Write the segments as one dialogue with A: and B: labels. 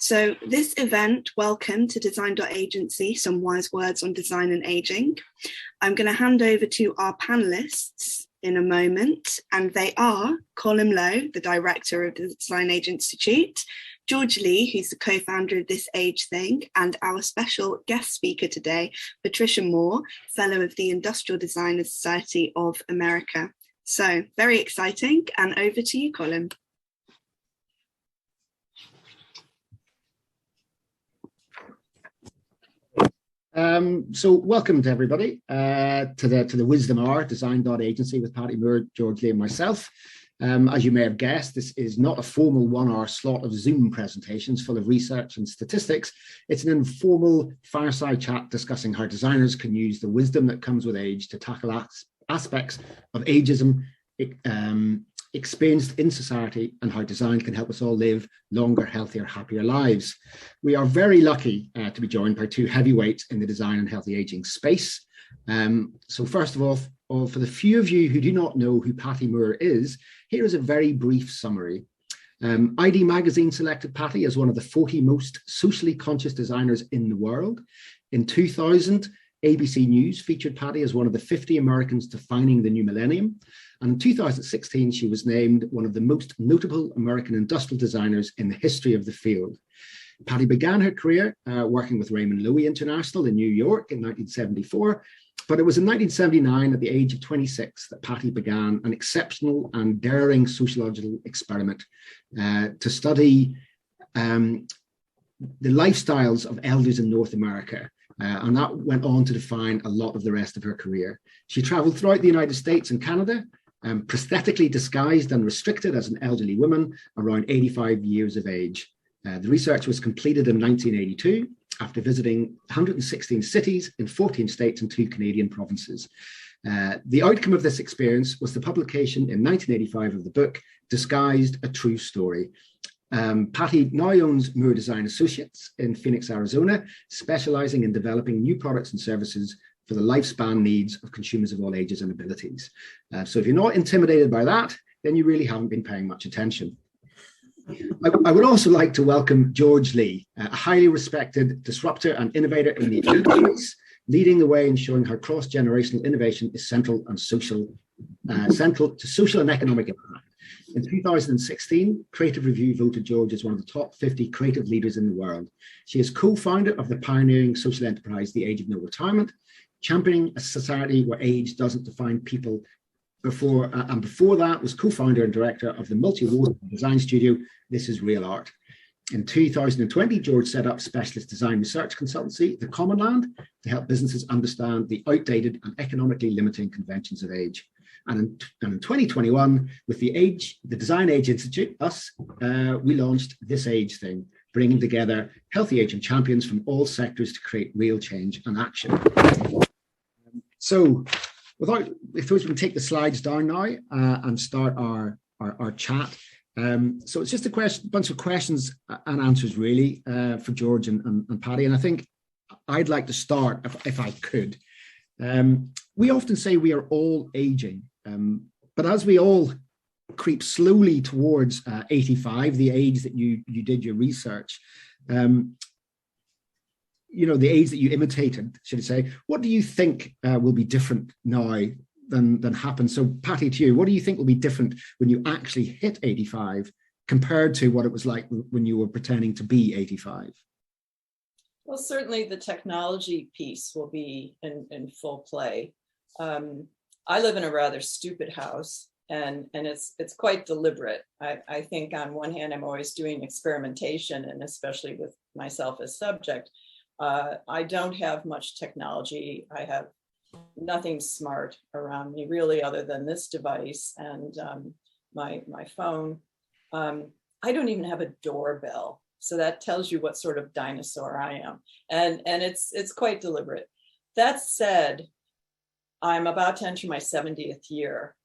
A: So this event, welcome to Design.Agency, some wise words on design and aging. I'm going to hand over to our panelists in a moment, and they are Colum Lowe, the director of the Design Age Institute, George Lee, who's the co-founder of This Age Thing, and our special guest speaker today, Patricia Moore, fellow of the Industrial Designers Society of America. So very exciting, and over to you, Colum.
B: So welcome to everybody to the Wisdom Hour, Design.Agency with Pattie Moore, George Lee and myself. As you may have guessed, this is not a formal 1 hour slot of Zoom presentations full of research and statistics. It's an informal fireside chat discussing how designers can use the wisdom that comes with age to tackle aspects of ageism experienced in society and how design can help us all live longer, healthier, happier lives. We are very lucky to be joined by two heavyweights in the design and healthy aging space. So first of all, for the few of you who do not know who Pattie Moore is, here is a very brief summary. ID Magazine selected Pattie as one of the 40 most socially conscious designers in the world. In 2000, ABC News featured Pattie as one of the 50 Americans defining the new millennium. And in 2016, she was named one of the most notable American industrial designers in the history of the field. Pattie began her career working with Raymond Loewy International in New York in 1974, but it was in 1979, at the age of 26, that Pattie began an exceptional and daring sociological experiment to study the lifestyles of elders in North America. And that went on to define a lot of the rest of her career. She traveled throughout the United States and Canada, prosthetically disguised and restricted as an elderly woman around 85 years of age. The research was completed in 1982 after visiting 116 cities in 14 states and 2 Canadian provinces. The outcome of this experience was the publication in 1985 of the book, Disguised: A True Story. Pattie now owns Moore Design Associates in Phoenix, Arizona, specializing in developing new products and services for the lifespan needs of consumers of all ages and abilities. So if you're not intimidated by that, then you really haven't been paying much attention. I would also like to welcome George Lee, a highly respected disruptor and innovator in the age space, leading the way in showing how cross-generational innovation is central to social and economic impact. In 2016, Creative Review voted George as one of the top 50 creative leaders in the world. She is co-founder of the pioneering social enterprise, The Age of No Retirement, championing a society where age doesn't define people. Before that was co-founder and director of the multi-award design studio, This Is Real Art. In 2020, George set up specialist design research consultancy, The Common Land, to help businesses understand the outdated and economically limiting conventions of age. And in 2021, with the Design Age Institute, we launched This Age Thing, bringing together healthy aging champions from all sectors to create real change and action. So, if we can take the slides down now and start our chat. So it's just a bunch of questions and answers, really, for George and Pattie. And I think I'd like to start, if I could. We often say we are all aging, but as we all creep slowly towards 85, the age that you did your research, the age that you imitated, should I say, what do you think will be different now than happened? So Pattie, to you, what do you think will be different when you actually hit 85 compared to what it was like when you were pretending to be 85?
C: Well, certainly the technology piece will be in full play. I live in a rather stupid house, and it's quite deliberate. I think on one hand, I'm always doing experimentation, and especially with myself as subject. I don't have much technology. I have nothing smart around me, really, other than this device and my phone. I don't even have a doorbell. So that tells you what sort of dinosaur I am. And it's quite deliberate. That said, I'm about to enter my 70th year,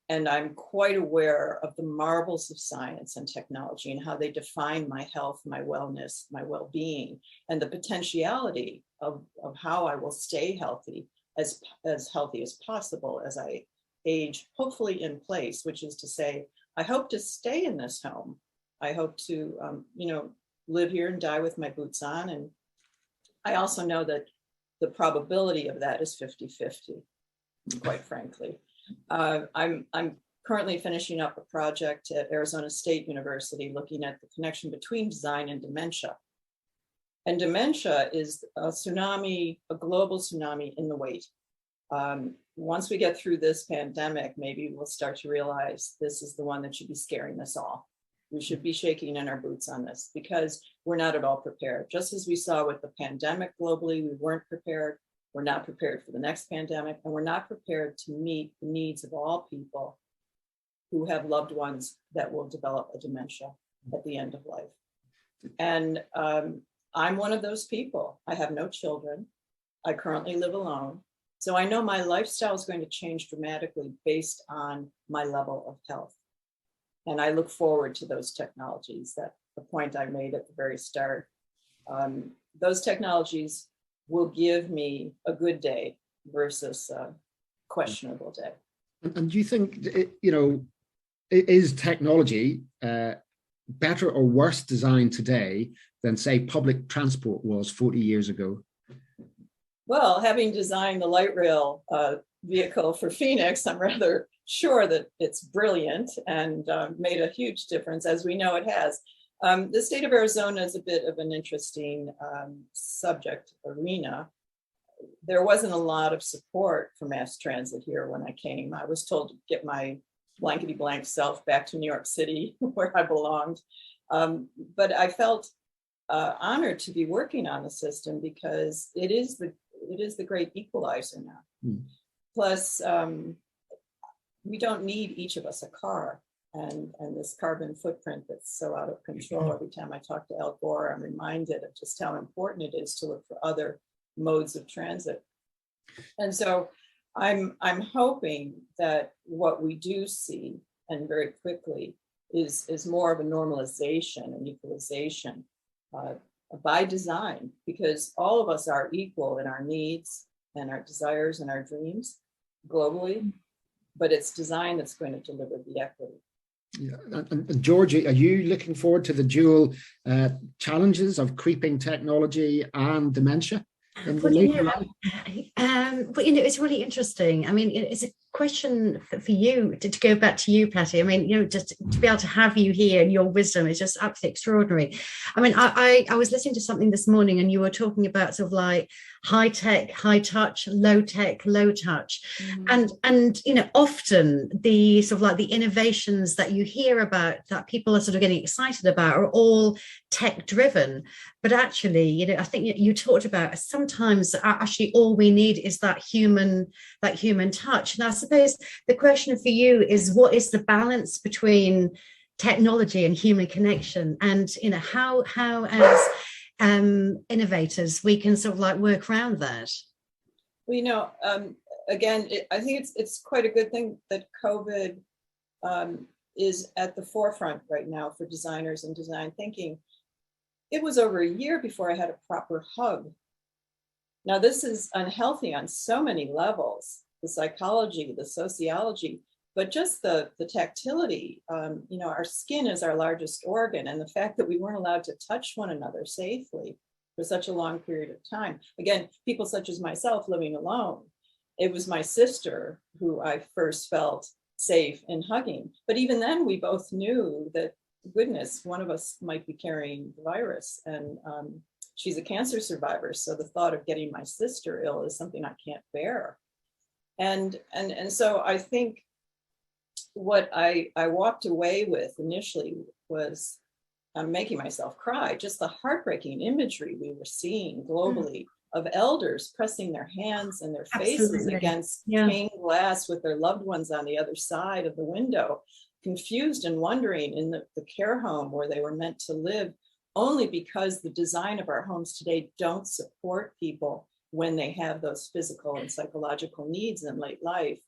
C: and I'm quite aware of the marvels of science and technology and how they define my health, my wellness, my well-being, and the potentiality of how I will stay healthy, as healthy as possible as I age, hopefully in place, which is to say, I hope to stay in this home. I hope to, live here and die with my boots on. And I also know that the probability of that is 50-50, quite frankly. I'm currently finishing up a project at Arizona State University looking at the connection between design and dementia. And dementia is a tsunami, a global tsunami in the wake. Once we get through this pandemic, maybe we'll start to realize this is the one that should be scaring us all. We should be shaking in our boots on this because we're not at all prepared. Just as we saw with the pandemic globally, we weren't prepared. We're not prepared for the next pandemic, and we're not prepared to meet the needs of all people who have loved ones that will develop a dementia at the end of life. And I'm one of those people. I have no children. I currently live alone. So I know my lifestyle is going to change dramatically based on my level of health. And I look forward to those technologies, that the point I made at the very start. Those technologies will give me a good day versus a questionable day.
B: And do you think, is technology better or worse designed today than, say, public transport was 40 years ago?
C: Well, having designed the light rail vehicle for Phoenix, I'm rather sure that it's brilliant and made a huge difference, as we know it has. The state of Arizona is a bit of an interesting subject arena. There wasn't a lot of support for mass transit here when I came. I was told to get my blankety blank self back to New York City where I belonged. But I felt honored to be working on the system because it is the great equalizer now. Plus, we don't need each of us a car. And this carbon footprint that's so out of control. Every time I talk to Al Gore, I'm reminded of just how important it is to look for other modes of transit. And so I'm hoping that what we do see, and very quickly, is more of a normalization and equalization by design, because all of us are equal in our needs and our desires and our dreams globally, but it's design that's going to deliver the equity.
B: Yeah. And Georgie, are you looking forward to the dual challenges of creeping technology and dementia in the later life?
D: But it's really interesting. I mean, it's a question for you to go back to you, Pattie. I mean, just to be able to have you here and your wisdom is just absolutely extraordinary. I mean, I was listening to something this morning, and you were talking about sort of like high tech, high touch, low tech, low touch, and often the sort of like the innovations that you hear about that people are sort of getting excited about are all tech driven. But actually, I think you talked about sometimes actually all we need is that human touch. And I suppose the question for you is, what is the balance between technology and human connection? And how as innovators we can sort of like work around that?
C: Well, again, I think it's quite a good thing that COVID is at the forefront right now for designers and design thinking. It was over a year before I had a proper hug. Now, this is unhealthy on so many levels, the psychology, the sociology, but just the tactility. Our skin is our largest organ, and the fact that we weren't allowed to touch one another safely for such a long period of time. Again, people such as myself living alone, it was my sister who I first felt safe in hugging. But even then, we both knew that, goodness, one of us might be carrying the virus, and she's a cancer survivor. So the thought of getting my sister ill is something I can't bear. And so I think what I walked away with initially was making myself cry, just the heartbreaking imagery we were seeing globally of elders pressing their hands and their faces against stained glass with their loved ones on the other side of the window, confused and wondering in the care home where they were meant to live, only because the design of our homes today don't support people when they have those physical and psychological needs in late life.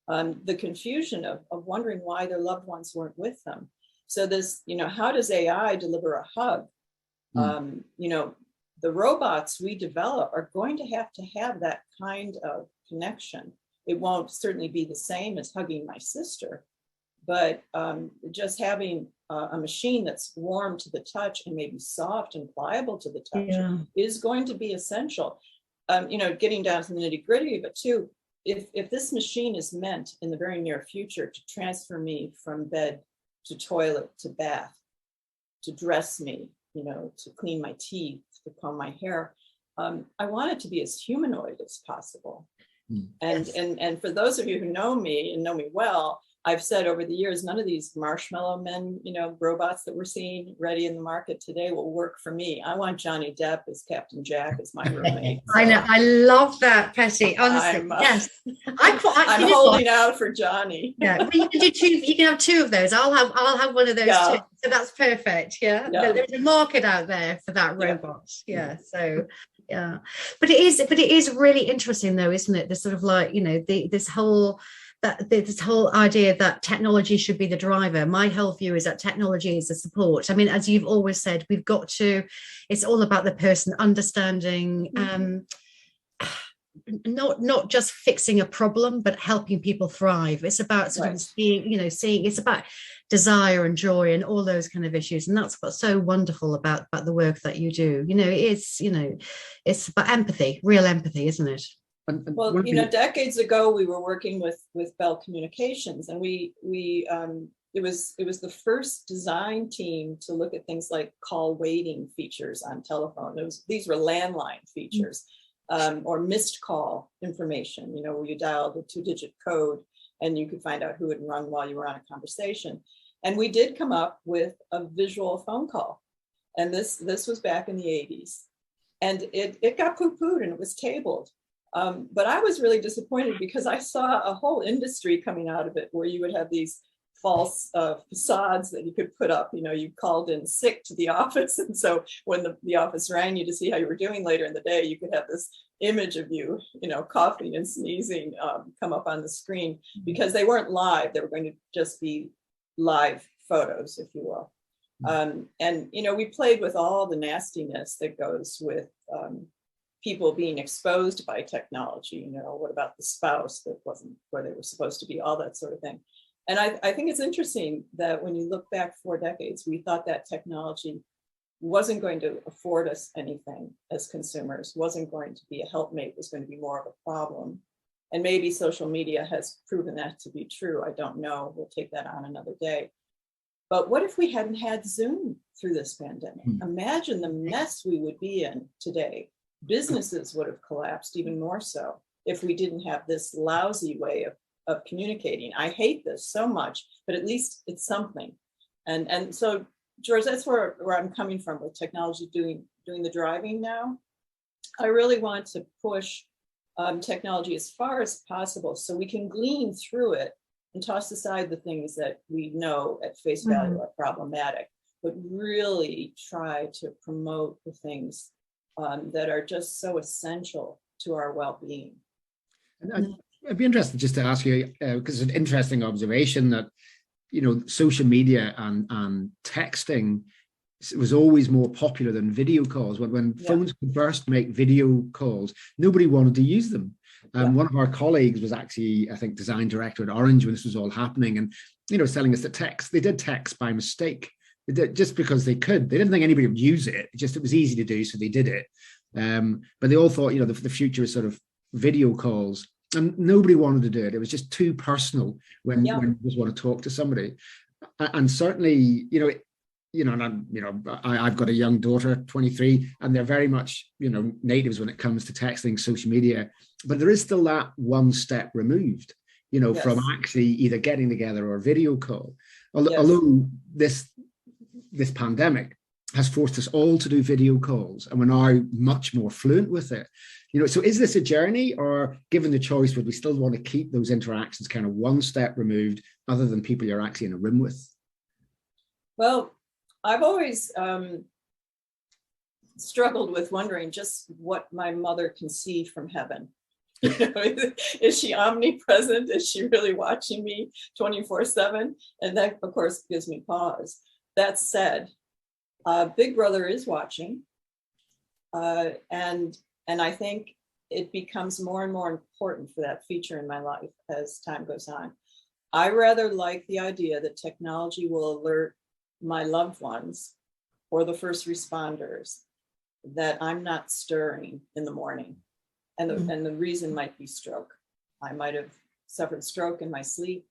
C: The confusion of wondering why their loved ones weren't with them. So this, how does AI deliver a hug? The robots we develop are going to have that kind of connection. It won't certainly be the same as hugging my sister, but just having a machine that's warm to the touch and maybe soft and pliable to the touch is going to be essential. Getting down to the nitty gritty, but too, if this machine is meant in the very near future to transfer me from bed to toilet to bath, to dress me, to clean my teeth, to comb my hair, I want it to be as humanoid as possible. And for those of you who know me and know me well, I've said over the years, none of these marshmallow men, robots that we're seeing ready in the market today will work for me. I want Johnny Depp as Captain Jack as my roommate. So
D: I know, I love that, Pattie. Honestly, yes.
C: I'm holding out for Johnny.
D: Yeah, but you can do two. You can have two of those. I'll have one of those too. So that's perfect. Yeah. There's a market out there for that robot. Yeah. So. Yeah, but it is really interesting though, isn't it? The sort of like, this whole idea that technology should be the driver. My whole view is that technology is a support. I mean, as you've always said, it's all about the person understanding, not just fixing a problem, but helping people thrive. It's about sort of seeing, it's about desire and joy and all those kind of issues. And that's what's so wonderful about the work that you do. It's about empathy, real empathy, isn't it?
C: Well, decades ago, we were working with Bell Communications, and it was the first design team to look at things like call waiting features on telephone. These were landline features, or missed call information, where you dialed a 2-digit code and you could find out who had rung while you were on a conversation. And we did come up with a visual phone call. And this was back in the 80s. And it got poo-pooed and it was tabled. But I was really disappointed because I saw a whole industry coming out of it where you would have these false facades that you could put up. You called in sick to the office. And so when the office rang you to see how you were doing later in the day, you could have this image of you, coughing and sneezing come up on the screen, because they weren't live. They were going to just be live photos, if you will. And we played with all the nastiness that goes with people being exposed by technology. What about the spouse that wasn't where they were supposed to be, all that sort of thing. And I think it's interesting that when you look back 4 decades, we thought that technology wasn't going to afford us anything as consumers, wasn't going to be a helpmate, was going to be more of a problem. And maybe social media has proven that to be true. I don't know. We'll take that on another day. But what if we hadn't had Zoom through this pandemic? Imagine the mess we would be in today. Businesses would have collapsed even more so if we didn't have this lousy way of communicating. I hate this so much, but at least it's something. And so, George, that's where I'm coming from with technology doing the driving now. I really want to push technology as far as possible so we can glean through it and toss aside the things that we know at face value are problematic, but really try to promote the things that are just so essential to our well-being.
B: And I'd be interested just to ask you, because it's an interesting observation that, social media and texting was always more popular than video calls. When phones could first make video calls, nobody wanted to use them. One of our colleagues was actually, I think, design director at Orange when this was all happening, and was telling us that they did text by mistake. They did, just because they could. They didn't think anybody would use it. It was easy to do, so they did it. But they all thought, the future is sort of video calls, and nobody wanted to do it. It was just too personal when you just want to talk to somebody. And certainly, I've got a young daughter, 23, and they're very much, natives when it comes to texting, social media. But there is still that one step removed, from actually either getting together or video call. Although this pandemic has forced us all to do video calls, and we're now much more fluent with it. So is this a journey, or given the choice, would we still want to keep those interactions kind of one step removed, other than people you're actually in a room with?
C: Well, I've always struggled with wondering just what my mother can see from heaven. Is she omnipresent? Is she really watching me 24/7? And that, of course, gives me pause. That said, Big Brother is watching, and I think it becomes more and more important for that feature in my life as time goes on. I rather like the idea that technology will alert my loved ones or the first responders that I'm not stirring in the morning. And the reason might be stroke. I might have suffered stroke in my sleep.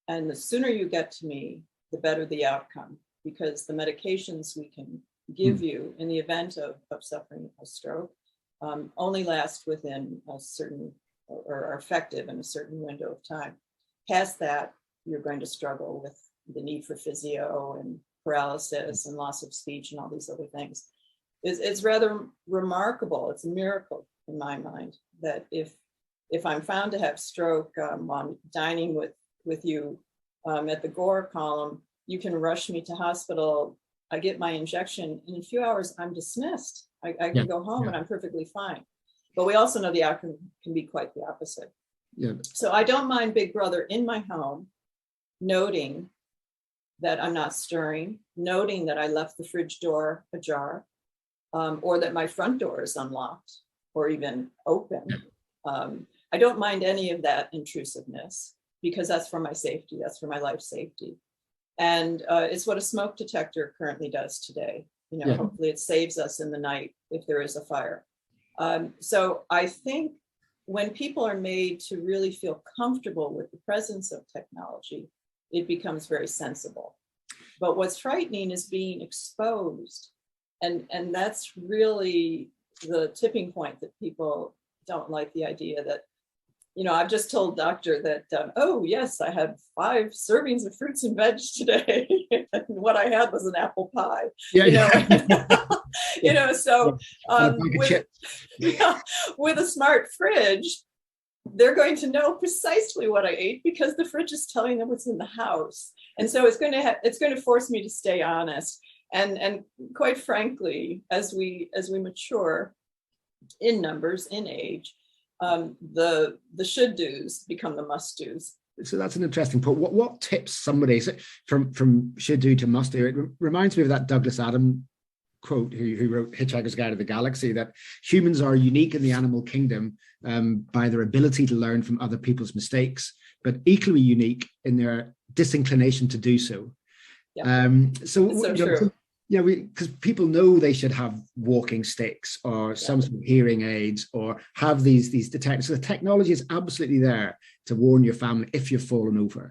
C: And the sooner you get to me, the better the outcome, because the medications we can give you in the event of suffering a stroke only last within a certain, or are effective in a certain window of time. Past that, you're going to struggle with the need for physio and paralysis and loss of speech and all these other things. It's rather remarkable. It's a miracle in my mind that if I'm found to have stroke while I'm dining with you at the Gore column, you can rush me to hospital. I get my injection. In a few hours, I'm dismissed. I can go home and I'm perfectly fine. But we also know the outcome can be quite the opposite.
B: Yeah.
C: So I don't mind Big Brother in my home noting that I'm not stirring, noting that I left the fridge door ajar, or that my front door is unlocked or even open. I don't mind any of that intrusiveness because that's for my safety, that's for my life safety. And it's what a smoke detector currently does today. Hopefully it saves us in the night if there is a fire. So I think when people are made to really feel comfortable with the presence of technology, it becomes very sensible. But what's frightening is being exposed. And that's really the tipping point that people don't like the idea that, I've just told doctor that, oh yes, I had 5 servings of fruits and veg today. And what I had was an apple pie. So with a smart fridge, they're going to know precisely what I ate because the fridge is telling them what's in the house. And so it's going to force me to stay honest. And quite frankly, as we mature in numbers, in age, the should do's become the must do's.
B: So that's an interesting point. What tips somebody from should do to must do? It reminds me of that Douglas Adams quote who wrote Hitchhiker's Guide to the Galaxy, that humans are unique in the animal kingdom by their ability to learn from other people's mistakes, but equally unique in their disinclination to do so.
C: Yeah. So true.
B: Because people know they should have walking sticks or some sort of hearing aids or have these detectors. So the technology is absolutely there to warn your family if you've fallen over.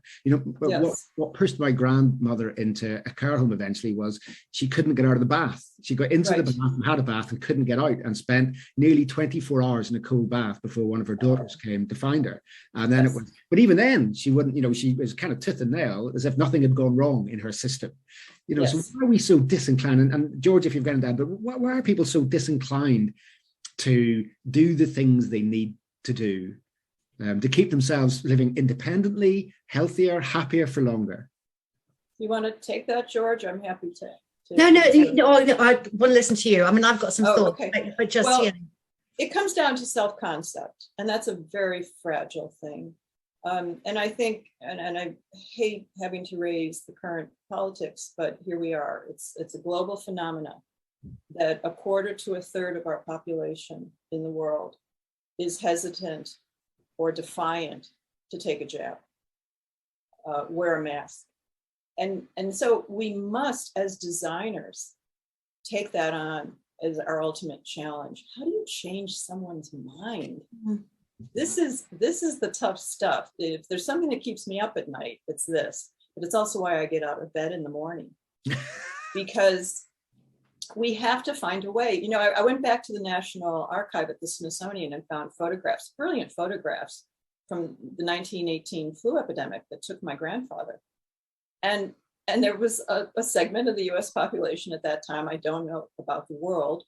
B: What pushed my grandmother into a care home eventually was she couldn't get out of the bath. She got into the bath and had a bath and couldn't get out, and spent nearly 24 hours in a cold bath before one of her daughters came to find her. And then but even then she wouldn't, she was kind of tooth and nail as if nothing had gone wrong in her system. So why are we so disinclined? And George, if you've got that, but why are people so disinclined to do the things they need to do to keep themselves living independently, healthier, happier for longer?
C: You want to take that, George? I'm happy to.
D: No, I want to listen to you. I mean, I've got some thoughts,
C: okay.
D: but just
C: it comes down to self-concept, and that's a very fragile thing. And I think, and I hate having to raise the current politics, but here we are. It's a global phenomena that 1/4 to 1/3 of our population in the world is hesitant or defiant to take a jab, wear a mask. And so we must, as designers, take that on as our ultimate challenge. How do you change someone's mind? Mm-hmm. This is the tough stuff. If there's something that keeps me up at night, it's this. But it's also why I get out of bed in the morning. Because we have to find a way. I went back to the National Archive at the Smithsonian and found photographs, brilliant photographs from the 1918 flu epidemic that took my grandfather. And there was a segment of the US population at that time, I don't know about the world,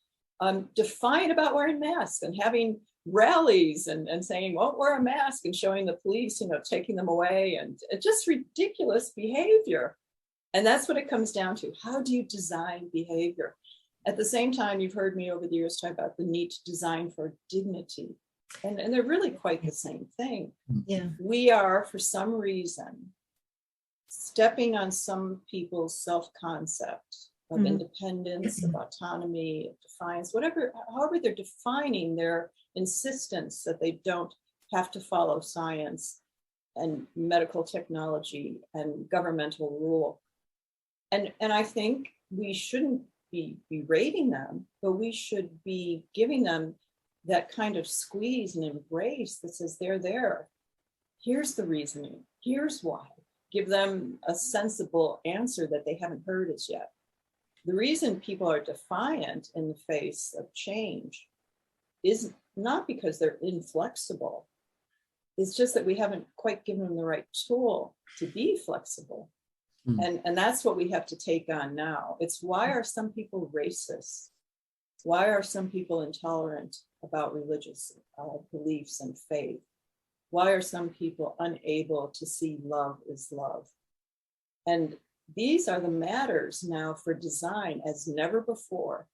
C: defiant about wearing masks and having rallies and saying, won't wear a mask, and showing the police, taking them away, and just ridiculous behavior. And that's what it comes down to. How do you design behavior? At the same time, you've heard me over the years talk about the need to design for dignity. And they're really quite the same thing.
D: Yeah.
C: We are, for some reason, stepping on some people's self-concept of independence, of autonomy, of defiance, however they're defining their insistence that they don't have to follow science. and medical technology and governmental rule. And I think we shouldn't be berating them, but we should be giving them that kind of squeeze and embrace that says they're there. Here's the reasoning. Here's why. Give them a sensible answer that they haven't heard as yet. The reason people are defiant in the face of change is not because they're inflexible. It's just that we haven't quite given them the right tool to be flexible. And that's what we have to take on now. It's why are some people racist? Why are some people intolerant about religious beliefs and faith? Why are some people unable to see love is love? And these are the matters now for design as never before.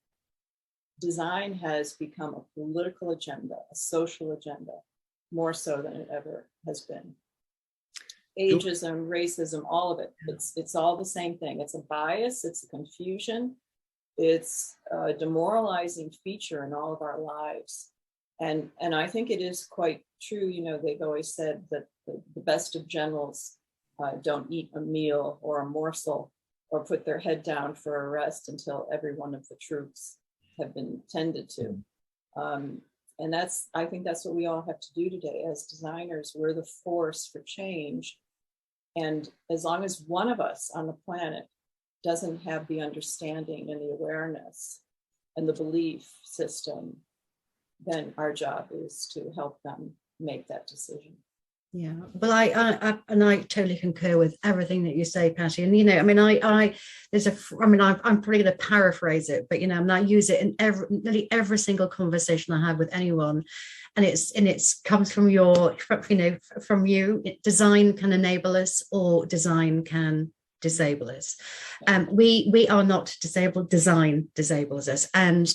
C: Design has become a political agenda, a social agenda, more so than it ever has been. Ageism, racism, all of it, it's all the same thing. It's a bias, it's a confusion, it's a demoralizing feature in all of our lives. And I think it is quite true, you know, they've always said that the best of generals don't eat a meal or a morsel or put their head down for a rest until every one of the troops have been tended to. And I think that's what we all have to do today as designers. We're the force for change. And as long as one of us on the planet doesn't have the understanding and the awareness and the belief system, then our job is to help them make that decision.
D: Yeah, well, I totally concur with everything that you say, Pattie. And you know, I mean, I'm probably going to paraphrase it, but you know, I use it in nearly every single conversation I have with anyone, and it's comes from from you. Design can enable us, or design can disable us. We are not disabled. Design disables us, and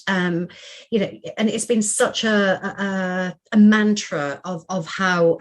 D: you know, and it's been such a mantra of how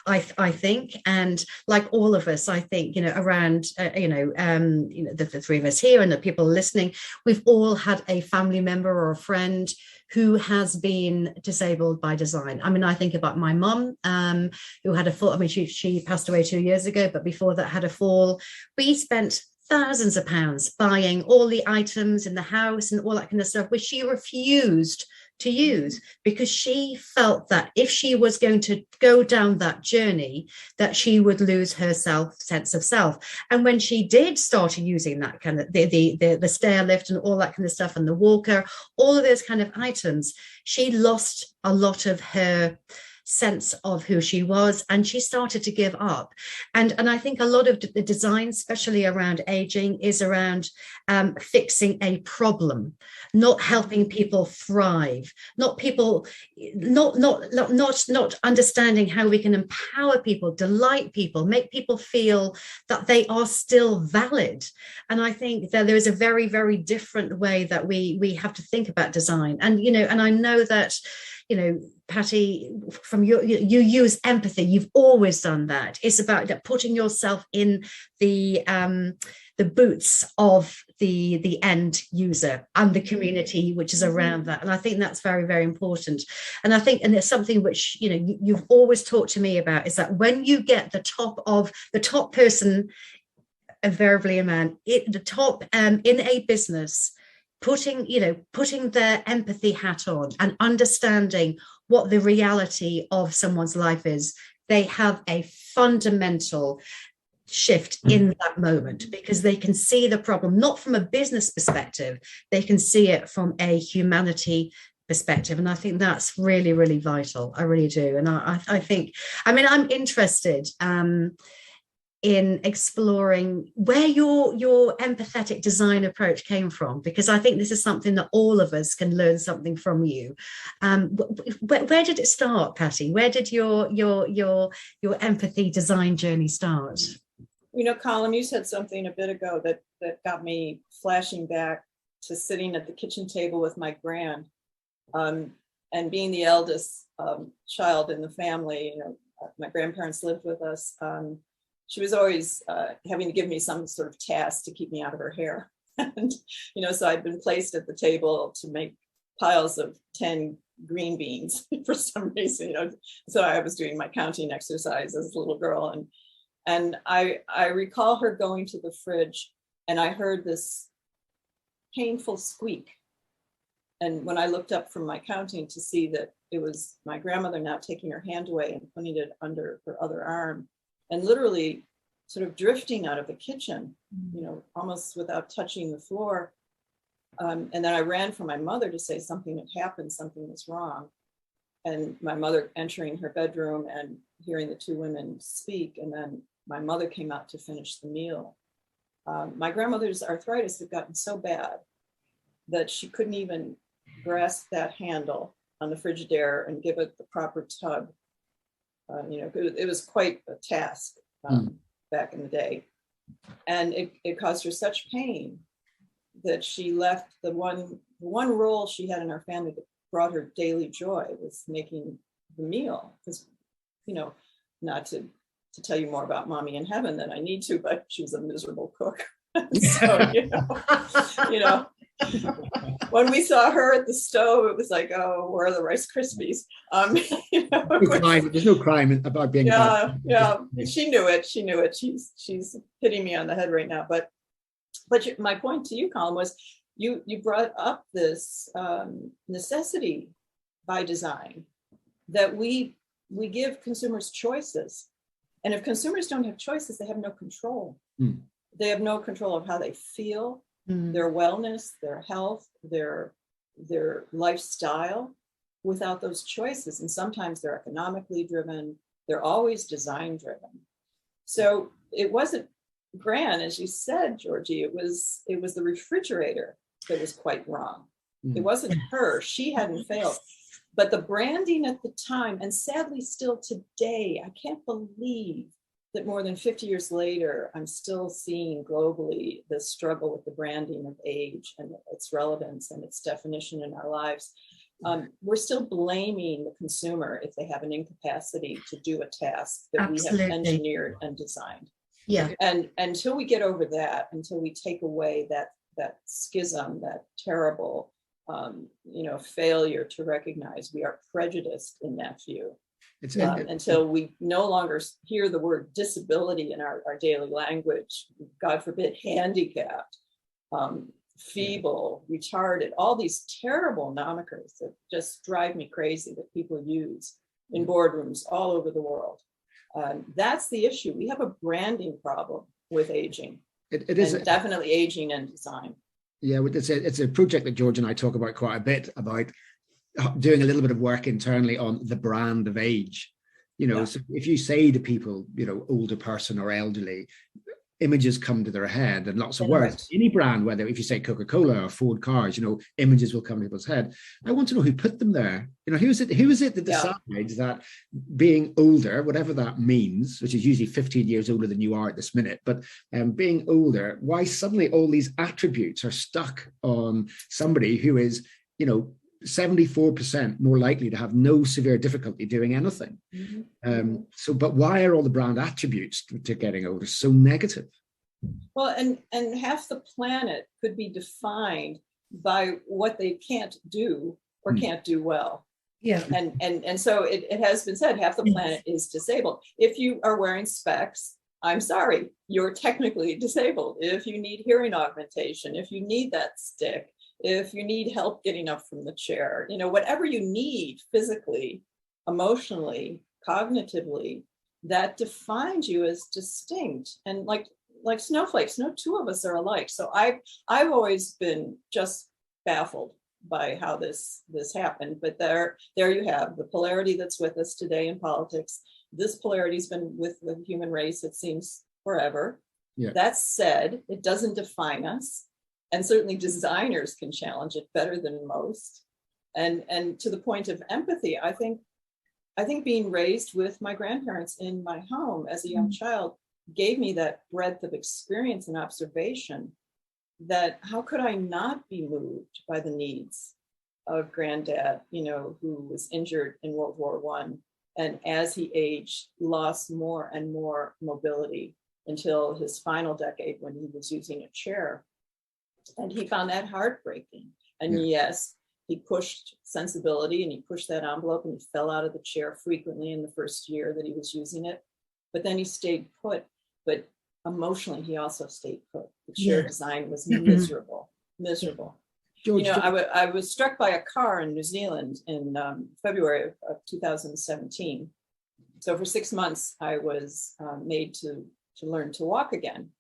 D: I think, and like all of us, I think, you know, around the three of us here and the people listening, we've all had a family member or a friend who has been disabled by design. I mean, I think about my mum, who had a fall. I mean, she passed away 2 years ago, but before that had a fall. We spent thousands of pounds buying all the items in the house and all that kind of stuff, which she refused to use because she felt that if she was going to go down that journey, that she would lose her sense of self. And when she did start using that kind of the stair lift and all that kind of stuff and the walker, all of those kind of items, she lost a lot of her sense of who she was, and she started to give up. And I think a lot of the design, especially around aging, is around fixing a problem, not helping people thrive, not understanding how we can empower people, delight people, make people feel that they are still valid. And I think that there is a very, very different way that we have to think about design. And you know, and I know that, you know, Pattie, from you use empathy. You've always done that. It's about putting yourself in the boots of the end user and the community which is around that. And I think that's very, very important. And I think, and it's something which, you know, you've always talked to me about, is that when you get the top person, invariably a man, at the top in a business, putting their empathy hat on and understanding what the reality of someone's life is, they have a fundamental shift in that moment, because they can see the problem not from a business perspective, they can see it from a humanity perspective. And I think that's really, really vital. I really do. And I think, I mean, I'm interested in exploring where your empathetic design approach came from, because I think this is something that all of us can learn something from you. Where did it start, Pattie? Where did your empathy design journey start?
C: You know, Colum, you said something a bit ago that got me flashing back to sitting at the kitchen table with my grand, and being the eldest child in the family. You know, my grandparents lived with us. She was always having to give me some sort of task to keep me out of her hair. And, you know, so I'd been placed at the table to make piles of 10 green beans for some reason, So I was doing my counting exercise as a little girl, and I recall her going to the fridge, and I heard this painful squeak. And when I looked up from my counting to see that it was my grandmother now taking her hand away and putting it under her other arm, and literally sort of drifting out of the kitchen, almost without touching the floor. And then I ran for my mother to say something had happened, something was wrong. And my mother entering her bedroom and hearing the two women speak. And then my mother came out to finish the meal. My grandmother's arthritis had gotten so bad that she couldn't even grasp that handle on the Frigidaire and give it the proper tug. It was quite a task back in the day. And it caused her such pain that she left the one role she had in our family that brought her daily joy was making the meal. Because, not to tell you more about mommy in heaven than I need to, but she was a miserable cook. So, when we saw her at the stove, it was like, oh, where are the Rice Krispies?
B: There's no crime about being.
C: Yeah. She knew it. She's hitting me on the head right now. But my point to you, Colum, was you brought up this necessity by design that we give consumers choices, and if consumers don't have choices, they have no control. They have no control of how they feel, their wellness, their health, their lifestyle without those choices. And sometimes they're economically driven. They're always design driven. So it wasn't Gran, as you said, Georgie, it was the refrigerator that was quite wrong. It wasn't her. She hadn't failed. But the branding at the time, and sadly still today, I can't believe that more than 50 years later, I'm still seeing globally the struggle with the branding of age and its relevance and its definition in our lives. We're still blaming the consumer if they have an incapacity to do a task that we have engineered and designed.
D: Yeah.
C: And until we get over that, until we take away that schism, that terrible, failure to recognize we are prejudiced in that view. Until we no longer hear the word disability in our daily language, God forbid, handicapped, feeble, retarded, all these terrible monikers that just drive me crazy that people use in boardrooms all over the world. That's the issue. We have a branding problem with aging. It is definitely aging and design.
B: Yeah, it's a project that George and I talk about quite a bit, about doing a little bit of work internally on the brand of age. So if you say to people, older person or elderly, images come to their head and lots of words. Right. Any brand, whether if you say Coca-Cola or Ford cars, images will come to people's head. I want to know who put them there. Who is it that decides that being older, whatever that means, which is usually 15 years older than you are at this minute, but being older, why suddenly all these attributes are stuck on somebody who is, 74% more likely to have no severe difficulty doing anything. But why are all the brand attributes to getting older so negative?
C: Well, and half the planet could be defined by what they can't do or can't do well.
D: Yeah.
C: And so it has been said, half the planet is disabled. If you are wearing specs, I'm sorry, you're technically disabled. If you need hearing augmentation, if you need that stick, if you need help getting up from the chair, whatever you need physically, emotionally, cognitively, that defines you as distinct. And like snowflakes, no two of us are alike. So I've always been just baffled by how this happened. But there you have the polarity that's with us today in politics. This polarity has been with the human race, it seems, forever. Yeah. That said, it doesn't define us. And certainly designers can challenge it better than most. And to the point of empathy, I think being raised with my grandparents in my home as a young child gave me that breadth of experience and observation that how could I not be moved by the needs of granddad, who was injured in World War I. And as he aged, lost more and more mobility until his final decade when he was using a chair. And he found that heartbreaking. And yes, he pushed sensibility and he pushed that envelope, and he fell out of the chair frequently in the first year that he was using it. But then he stayed put. But emotionally, he also stayed put. The chair design was miserable.
B: George,
C: I was struck by a car in New Zealand in February of 2017. So for 6 months, I was made to learn to walk again.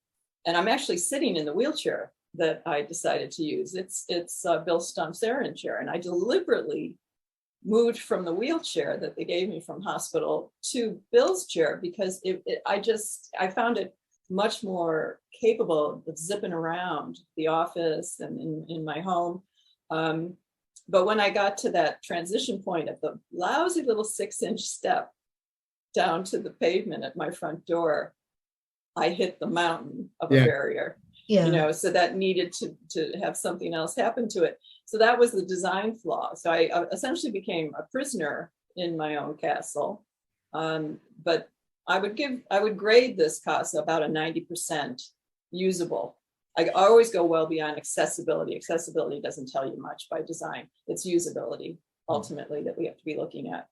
C: And I'm actually sitting in the wheelchair that I decided to use. It's Bill Stumpf's Aeron chair. And I deliberately moved from the wheelchair that they gave me from hospital to Bill's chair because I found it much more capable of zipping around the office and in my home. But when I got to that transition point of the lousy little 6-inch step down to the pavement at my front door, I hit the mountain of a barrier. So that needed to have something else happen to it. So that was the design flaw. So I essentially became a prisoner in my own castle. But I would grade this casa about a 90% usable. I always go well beyond accessibility. Accessibility doesn't tell you much by design. It's usability ultimately that we have to be looking at.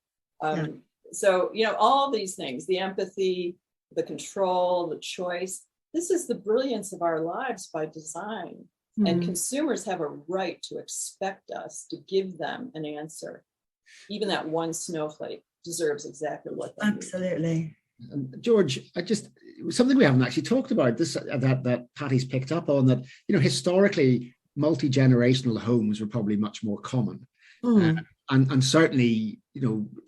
C: So, all these things, the empathy, the control, the choice, this is the brilliance of our lives by design. And consumers have a right to expect us to give them an answer. Even that one snowflake deserves exactly what they
D: Absolutely.
B: need. George, something we haven't actually talked about, this that Pattie's picked up on, that historically multi-generational homes were probably much more common. And certainly,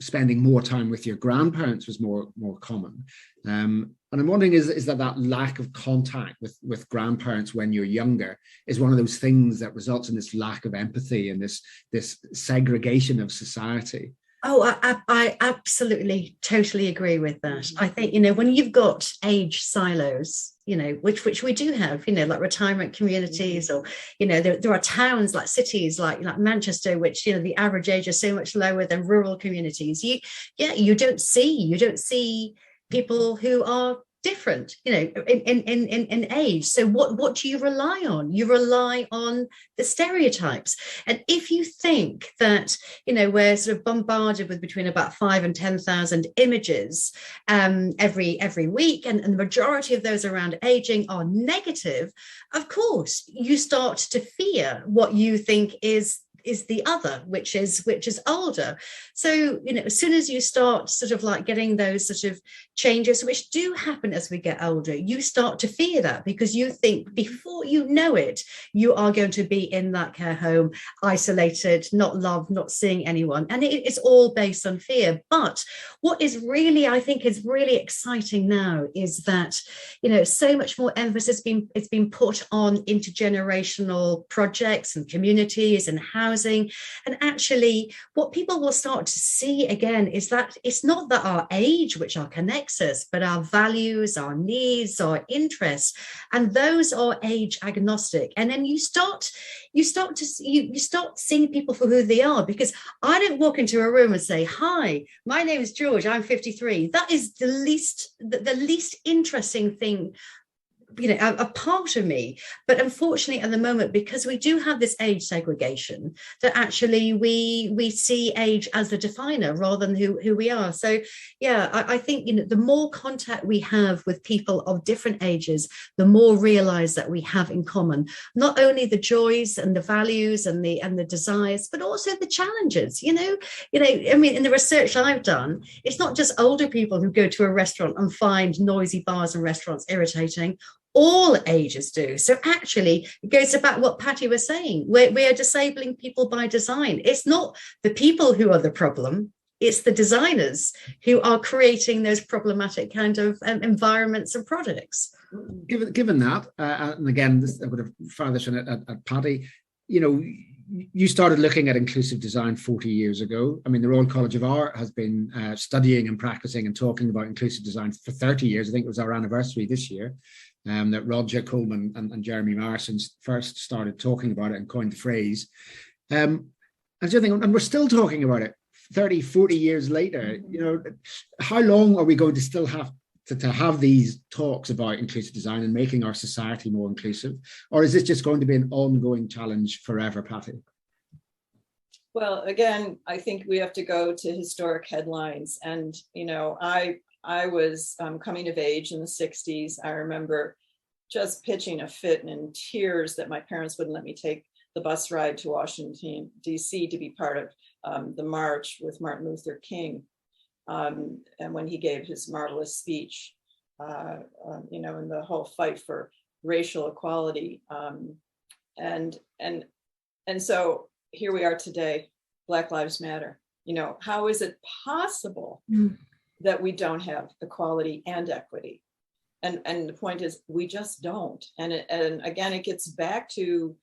B: spending more time with your grandparents was more common. And I'm wondering, is that lack of contact with grandparents when you're younger is one of those things that results in this lack of empathy and this segregation of society?
D: Oh, I absolutely, totally agree with that. I think, when you've got age silos, which we do have, like retirement communities, or, there are towns like cities like Manchester, which, the average age is so much lower than rural communities. You don't see people who are different, in age. So what do you rely on? You rely on the stereotypes. And if you think that, we're sort of bombarded with between about 5,000 and 10,000 images every week, and the majority of those around aging are negative, of course, you start to fear what you think is the other, which is older. So, as soon as you start sort of like getting those sort of changes, which do happen as we get older, you start to fear that, because you think before you know it, you are going to be in that care home, isolated, not loved, not seeing anyone. And it's all based on fear. But what is really, I think, is really exciting now is that, so much more emphasis is being put on intergenerational projects and communities and housing. And actually, what people will start to see again is that it's not that our age which connects us, but our values, our needs, our interests, and those are age agnostic. And then you start seeing people for who they are, because I don't walk into a room and say, "Hi, my name is George, I'm 53." That is the least interesting thing, a part of me. But unfortunately, at the moment, because we do have this age segregation, that actually we see age as the definer rather than who we are. So I think the more contact we have with people of different ages, the more realize that we have in common not only the joys and the values and the desires, but also the challenges. I mean, in the research I've done, it's not just older people who go to a restaurant and find noisy bars and restaurants irritating. All ages do. So actually, it goes about what Pattie was saying. We are disabling people by design. It's not the people who are the problem. It's the designers who are creating those problematic kind of environments and products.
B: Given that, and again, I'm going to fire this in at Pattie, you started looking at inclusive design 40 years ago. I mean, the Royal College of Art has been studying and practicing and talking about inclusive design for 30 years. I think it was our anniversary this year. That Roger Coleman and Jeremy Morrison first started talking about it and coined the phrase. And we're still talking about it 30, 40 years later. How long are we going to still have to have these talks about inclusive design and making our society more inclusive? Or is this just going to be an ongoing challenge forever, Pattie?
C: Well, again, I think we have to go to historic headlines. And, I was coming of age in the 60s. I remember just pitching a fit and in tears that my parents wouldn't let me take the bus ride to Washington, D.C. to be part of the march with Martin Luther King. And when he gave his marvelous speech, in the whole fight for racial equality. And so here we are today, Black Lives Matter. How is it possible that we don't have equality and equity? And the point is, we just don't. And again, it gets back to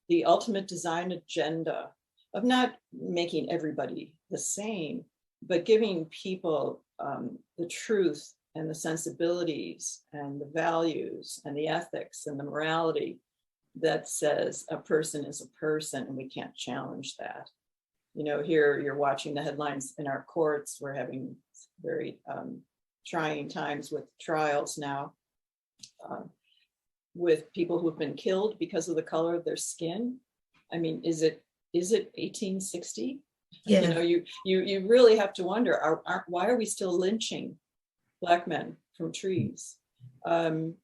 C: the ultimate design agenda of not making everybody the same, but giving people the truth and the sensibilities and the values and the ethics and the morality that says a person is a person and we can't challenge that. Here you're watching the headlines in our courts. We're having very trying times with trials now with people who've been killed because of the color of their skin. I mean, is it 1860?
D: Yeah.
C: You really have to wonder, why are we still lynching Black men from trees?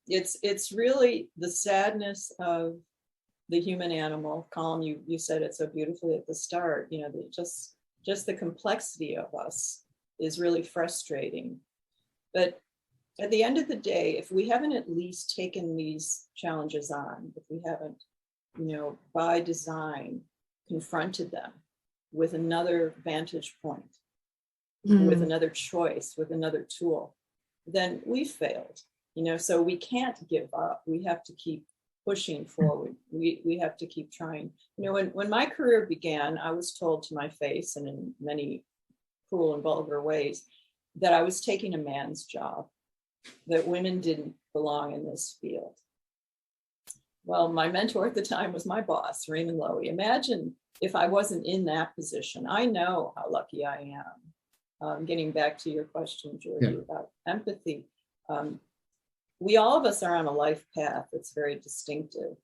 C: It's really the sadness of the human animal. Colum, you said it so beautifully at the start. Just the complexity of us is really frustrating. But at the end of the day, if we haven't at least taken these challenges on, if we haven't, by design, confronted them with another vantage point, with another choice, with another tool, then we've failed. So we can't give up. We have to keep pushing forward. We have to keep trying. When my career began, I was told to my face and in many cruel and vulgar ways that I was taking a man's job, that women didn't belong in this field. Well, my mentor at the time was my boss, Raymond Lowe. Imagine if I wasn't in that position. I know how lucky I am. Getting back to your question, Georgie, about empathy. We all of us are on a life path that's very distinctive.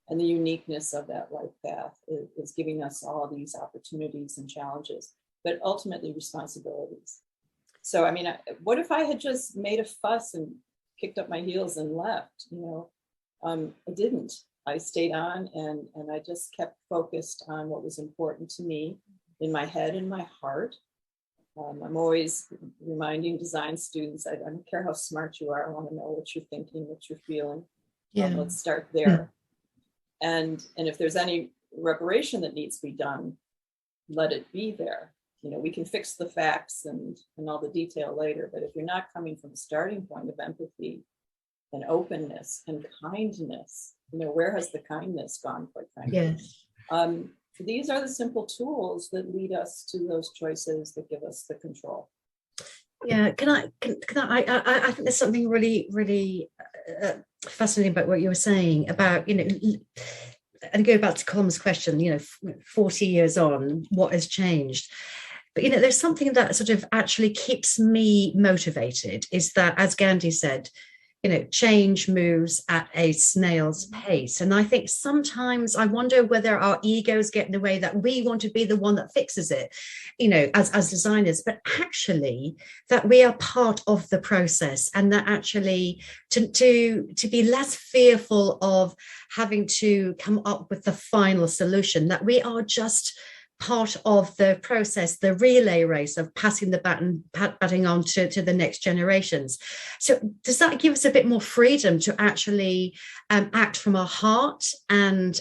C: And the uniqueness of that life path is giving us all these opportunities and challenges, but ultimately responsibilities. So, I mean, what if I had just made a fuss and kicked up my heels and left? I didn't. I stayed on and I just kept focused on what was important to me in my head and my heart. I'm always reminding design students, I don't care how smart you are, I want to know what you're thinking, what you're feeling. Let's start there. And if there's any reparation that needs to be done, let it be there. We can fix the facts and all the detail later, but if you're not coming from a starting point of empathy and openness and kindness, where has the kindness gone, quite frankly?
D: Yes.
C: These are the simple tools that lead us to those choices that give us the control.
D: Yeah, can I think there's something really, really fascinating about what you were saying about, and go back to Colum's question, 40 years on, what has changed? But, there's something that sort of actually keeps me motivated is that, as Gandhi said, change moves at a snail's pace. And I think sometimes I wonder whether our egos get in the way, that we want to be the one that fixes it, as designers, but actually that we are part of the process, and that actually to be less fearful of having to come up with the final solution, that we are just part of the process, the relay race of passing the batting on to the next generations. So does that give us a bit more freedom to actually act from our heart and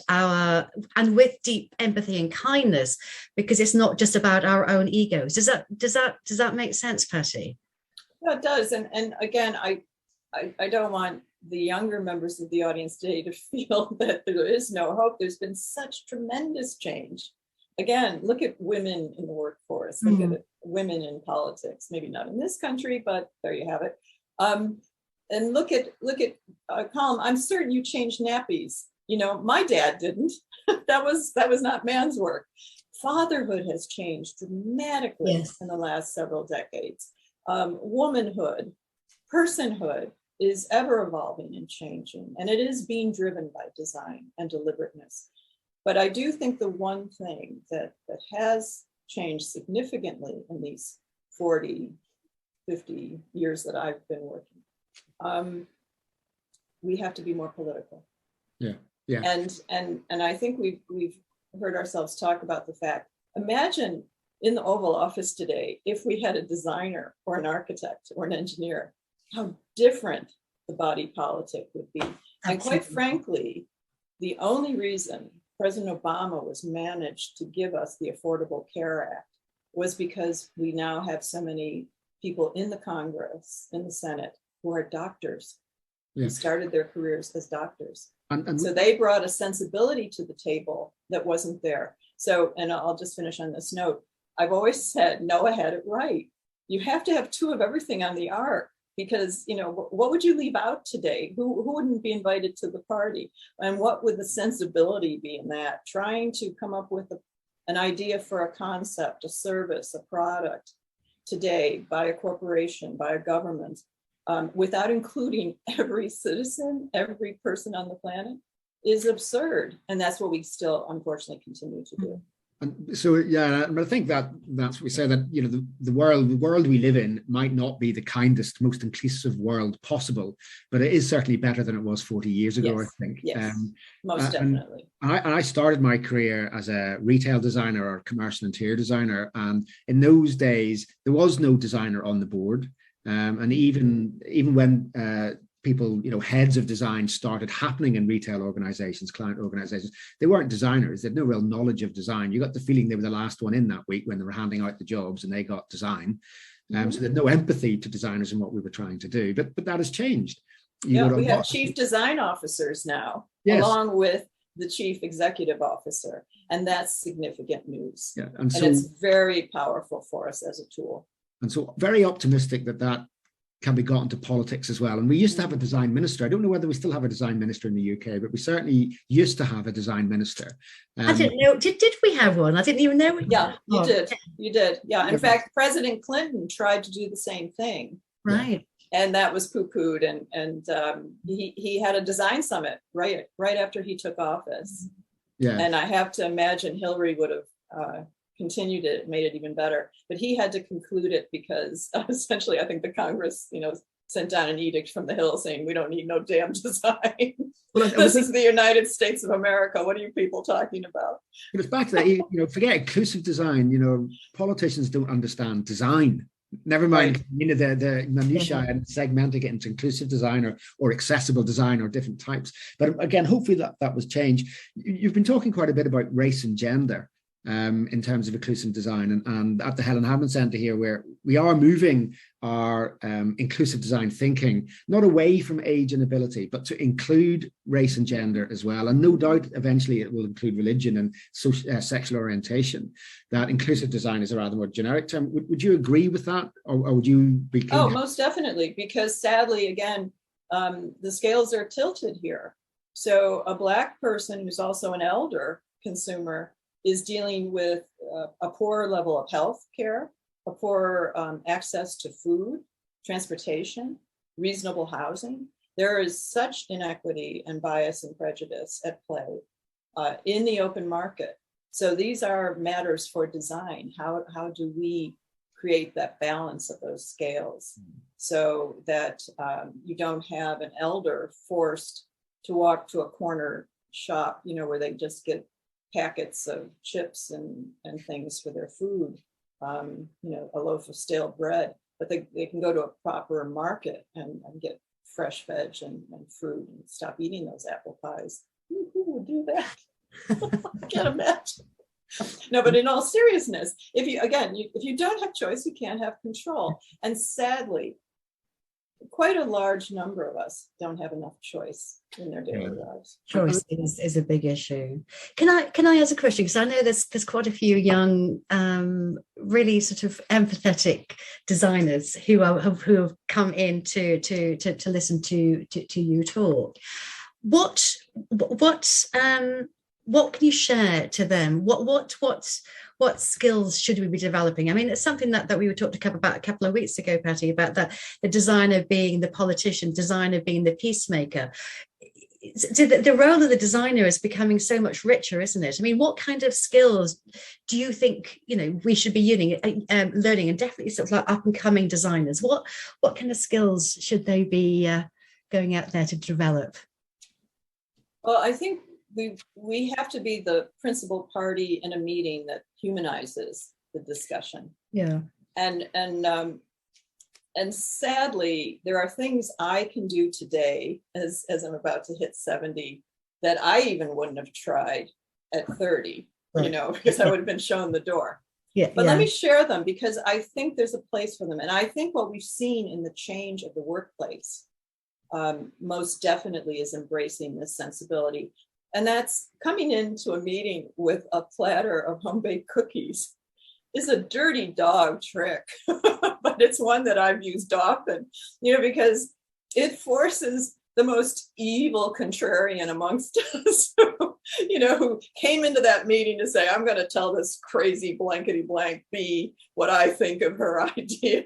D: with deep empathy and kindness, because it's not just about our own egos? Does that make sense, Pattie?
C: No, it does. And again, I don't want the younger members of the audience today to feel that there is no hope. There's been such tremendous change. Again, look at women in the workforce, look at women in politics, maybe not in this country, but there you have it. And look at Colum, I'm certain you changed nappies. My dad didn't. that was not man's work. Fatherhood has changed dramatically in the last several decades. Womanhood, personhood is ever evolving and changing, and it is being driven by design and deliberateness. But I do think the one thing that has changed significantly in these 40, 50 years that I've been working, we have to be more political.
B: Yeah, yeah.
C: And I think we've heard ourselves talk about the fact, imagine in the Oval Office today, if we had a designer or an architect or an engineer, how different the body politic would be. And quite frankly, the only reason President Obama was managed to give us the Affordable Care Act was because we now have so many people in the Congress, in the Senate, who are doctors, who started their careers as doctors. And so they brought a sensibility to the table that wasn't there. So, and I'll just finish on this note. I've always said Noah had it right. You have to have two of everything on the ark, because, you know, what would you leave out today? Who wouldn't be invited to the party? And what would the sensibility be in that? Trying to come up with an idea for a concept, a service, a product today by a corporation, by a government, without including every citizen, every person on the planet, is absurd. And that's what we still, unfortunately, continue to do.
B: And so, yeah, but I think that's what we say, that, you know, the world we live in might not be the kindest, most inclusive world possible, but it is certainly better than it was 40 years ago,
C: yes.
B: I think.
C: Yes, most definitely.
B: I started my career as a retail designer or commercial interior designer. And in those days, there was no designer on the board. And even when people, you know, heads of design started happening in retail organizations, client organizations, they weren't designers. They had no real knowledge of design. You got the feeling they were the last one in that week when they were handing out the jobs and they got design. So there's no empathy to designers in what we were trying to do. But that has changed. We
C: have chief design officers now, along with the chief executive officer. And that's significant news.
B: Yeah,
C: and it's very powerful for us as a tool.
B: And so very optimistic that can be got into politics as well. And we used to have a design minister. I don't know whether we still have a design minister in the UK, but we certainly used to have a design minister.
D: I didn't know. Did we have one? I didn't even know.
C: Yeah, you did. You did. Yeah. In fact, President Clinton tried to do the same thing.
D: Right.
C: And that was poo-pooed. And he had a design summit right after he took office.
B: Yeah.
C: And I have to imagine Hillary would have continued it, made it even better, but he had to conclude it because essentially I think the Congress, you know, sent down an edict from the Hill saying we don't need no damn design. This is the United States of America. What are you people talking about?
B: But it's back to that, you know, forget inclusive design. You know, politicians don't understand design. Never mind, you know, the minutiae and segmenting it into inclusive design or accessible design or different types. But again, hopefully that was changed. You've been talking quite a bit about race and gender in terms of inclusive design, and at the Helen Hammond Centre here, where we are moving our inclusive design thinking not away from age and ability, but to include race and gender as well. And no doubt eventually it will include religion and sexual orientation. That inclusive design is a rather more generic term. Would you agree with that, or would you be?
C: Oh, most definitely, because sadly, again, the scales are tilted here. So a Black person who's also an elder consumer is dealing with a poor level of health care, a poor access to food, transportation, reasonable housing. There is such inequity and bias and prejudice at play in the open market. So these are matters for design. How do we create that balance of those scales so that you don't have an elder forced to walk to a corner shop, you know, where they just get packets of chips and things for their food, you know, a loaf of stale bread, but they can go to a proper market and get fresh veg and fruit and stop eating those apple pies. Who would do that? I can't imagine. No, but in all seriousness, if you don't have choice, you can't have control. And sadly, quite a large number of us don't have enough choice in their daily lives.
D: Choice is a big issue. Can I ask a question? Because I know there's quite a few young, really sort of empathetic designers who have come in to listen to you talk. What can you share to them? What skills should we be developing? I mean, it's something that we were talking about a couple of weeks ago, Pattie, about the designer being the politician, designer being the peacemaker. so the role of the designer is becoming so much richer, isn't it? I mean, what kind of skills do you think, we should be learning, and definitely sort of like up and coming designers? What kind of skills should they be going out there to develop?
C: Well, I think we have to be the principal party in a meeting that humanizes the discussion.
D: Yeah.
C: And sadly, there are things I can do today as I'm about to hit 70 that I even wouldn't have tried at 30,
D: right.
C: Because I would have been shown the door.
D: Yeah.
C: But let me share them, because I think there's a place for them. And I think what we've seen in the change of the workplace most definitely is embracing this sensibility. And that's coming into a meeting with a platter of home-baked cookies is a dirty dog trick, but it's one that I've used often, because it forces the most evil contrarian amongst us, who came into that meeting to say, I'm going to tell this crazy blankety blank bee what I think of her idea.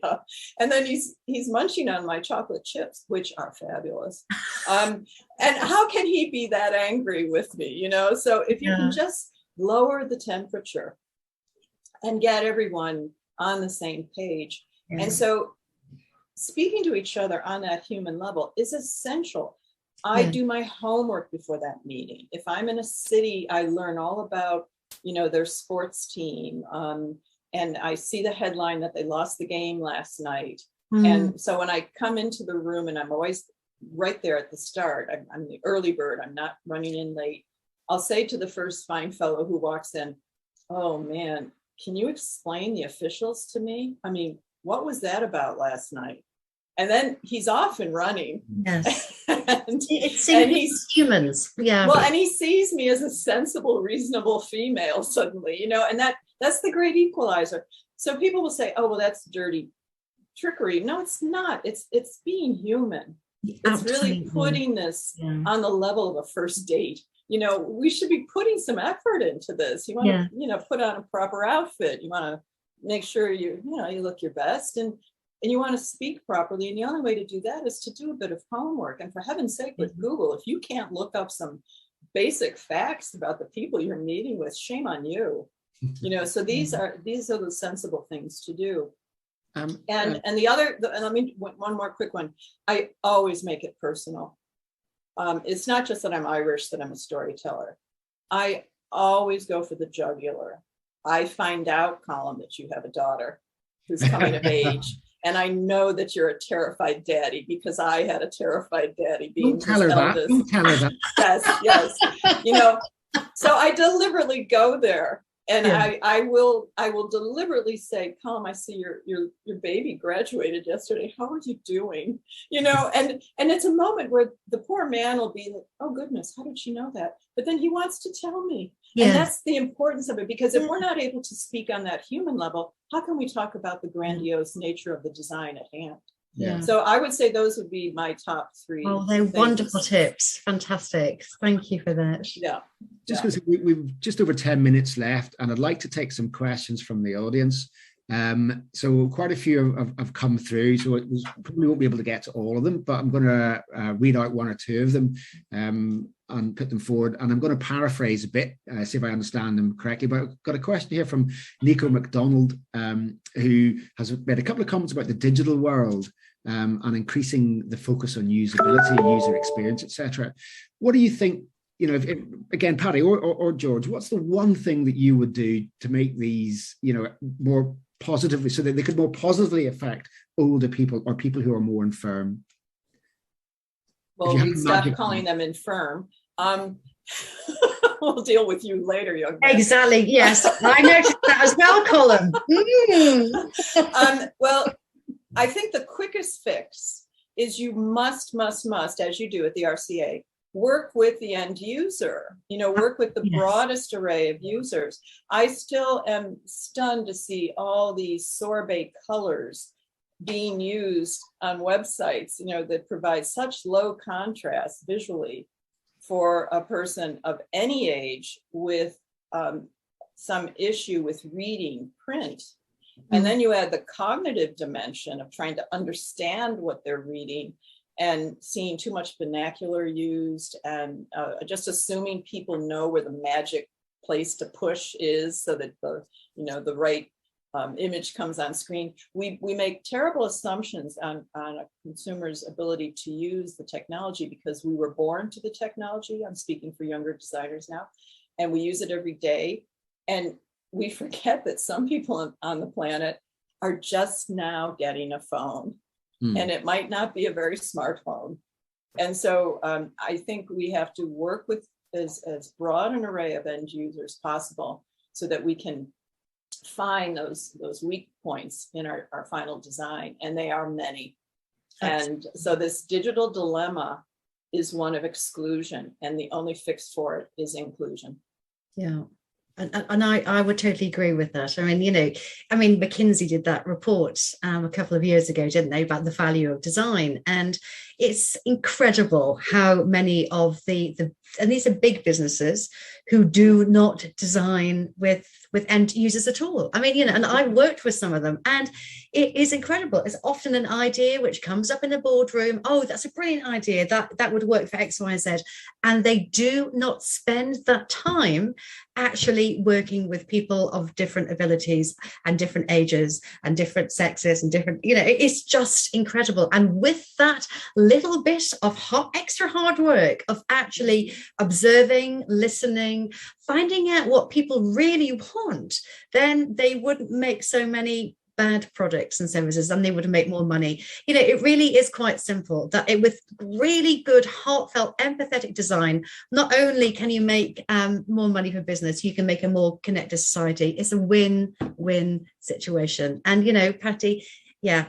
C: And then he's munching on my chocolate chips, which are fabulous. And how can he be that angry with me, So if you can just lower the temperature and get everyone on the same page. And so speaking to each other on that human level is essential. I do my homework before that meeting. If I'm in a city, I learn all about, their sports team. And I see the headline that they lost the game last night. And so when I come into the room, and I'm always right there at the start, I'm the early bird, I'm not running in late. I'll say to the first fine fellow who walks in, oh man, can you explain the officials to me? I mean, what was that about last night? And then he's off and running.
D: Yes.
C: and
D: he's humans. Yeah.
C: Well, and he sees me as a sensible, reasonable female suddenly, and that's the great equalizer. So people will say, oh, well, that's dirty trickery. No, it's not. It's being human. It's really putting this on the level of a first date. We should be putting some effort into this. You want to, put on a proper outfit. You want to make sure you look your best, and you want to speak properly. And the only way to do that is to do a bit of homework. And for heaven's sake, with Google, if you can't look up some basic facts about the people you're meeting with, shame on you. So these are the sensible things to do. And let me one more quick one. I always make it personal. It's not just that I'm Irish, that I'm a storyteller. I always go for the jugular. I find out, Colum, that you have a daughter who's coming of age. And I know that you're a terrified daddy, because I had a terrified daddy being his eldest.
B: Don't tell her that.
C: Yes. So I deliberately go there. And I will deliberately say, Colum, I see your baby graduated yesterday. How are you doing? And it's a moment where the poor man will be like, oh goodness, how did she know that? But then he wants to tell me. And that's the importance of it, because if we're not able to speak on that human level, how can we talk about the grandiose nature of the design at hand?
D: Yeah.
C: So I would say those would be my top three.
D: Oh, they're wonderful tips. Fantastic. Thank you for that.
C: Yeah.
B: Just because we've just over 10 minutes left, and I'd like to take some questions from the audience. So quite a few have come through, so we probably won't be able to get to all of them, but I'm going to read out one or two of them and put them forward. And I'm going to paraphrase a bit, see if I understand them correctly. But I've got a question here from Nico McDonald, who has made a couple of comments about the digital world and increasing the focus on usability, user experience, etc. What do you think? Again, Pattie or George, what's the one thing that you would do to make these, more positively, so that they could more positively affect older people or people who are more infirm?
C: Well, we stopped calling them infirm. We'll deal with you later, young man.
D: Exactly. Yes, I noticed that as well, Colum.
C: Well, I think the quickest fix is you must, as you do at the RCA, work with the end user, work with the broadest array of users. I still am stunned to see all these sorbet colors being used on websites, that provide such low contrast visually for a person of any age with some issue with reading print. And then you add the cognitive dimension of trying to understand what they're reading. and seeing too much vernacular used, and just assuming people know where the magic place to push is so that the right image comes on screen. We make terrible assumptions on a consumer's ability to use the technology because we were born to the technology. I'm speaking for younger designers now, and we use it every day. And we forget that some people on the planet are just now getting a phone, and it might not be a very smart phone. And so I think we have to work with as broad an array of end users possible so that we can find those weak points in our final design, and they are many. And so this digital dilemma is one of exclusion, and the only fix for it is inclusion.
D: Yeah. And I would totally agree with that. I mean, McKinsey did that report a couple of years ago, didn't they, about the value of design? And it's incredible how many of and these are big businesses who do not design with end users at all. I mean, and I worked with some of them, and it is incredible. It's often an idea which comes up in a boardroom. Oh, that's a brilliant idea. That would work for X, Y, and Z. And they do not spend that time actually working with people of different abilities and different ages and different sexes and different, it's just incredible. And with that little bit of extra hard work of actually observing, listening, finding out what people really want, then they wouldn't make so many bad products and services, and they would make more money. It really is quite simple that with really good, heartfelt, empathetic design, not only can you make more money for business, you can make a more connected society. It's a win-win situation. And Pattie,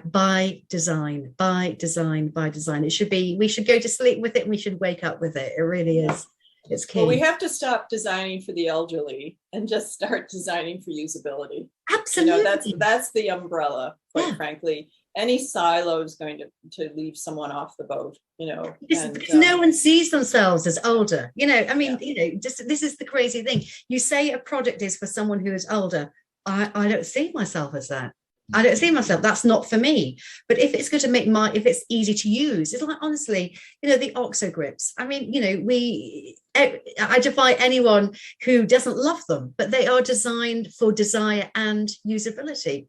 D: by design. It should be, we should go to sleep with it and we should wake up with it. It really is. It's key.
C: Well, we have to stop designing for the elderly and just start designing for usability.
D: Absolutely.
C: That's the umbrella, quite frankly. Any silo is going to leave someone off the boat,
D: Because no one sees themselves as older. This is the crazy thing. You say a product is for someone who is older. I don't see myself as that. I don't see myself. That's not for me. But if it's going to make if it's easy to use, it's like, honestly, the OXO grips. I mean, I defy anyone who doesn't love them, but they are designed for desire and usability.